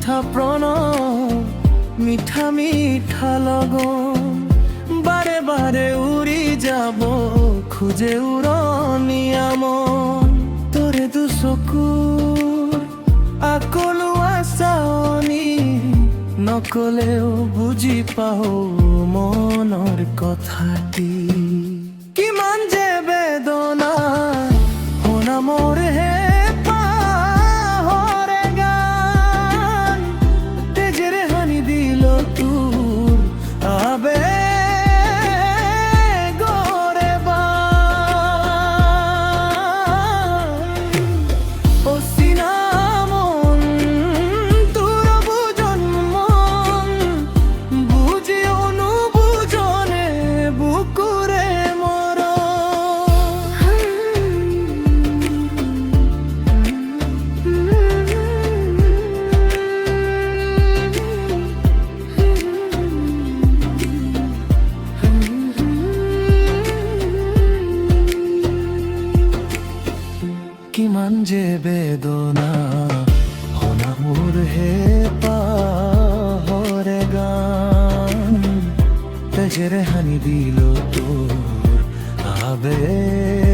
মিঠা প্রণয়, মিঠা মিঠা লগন, বারে বারে উড়ি যাব খুঁজে উড়নি আমন। তোরে দু চকুৰ আকলো আচানি, নকলেও বুজি পাও মনৰ কথাটি। কিমান যে বেদনা শুনা মোৰ হে পাহৰে গান, তেজেৰে সানি দিল তোৰ আবেগৰে বান। অচিনা মন তোৰ বুজন মন, বুজিও নুবুজনে বুকুৰে কিমান যে বেদনা শুনা মোৰ হে পাহৰে গান, তেজেৰে সানি দিল তোৰ আবেগ।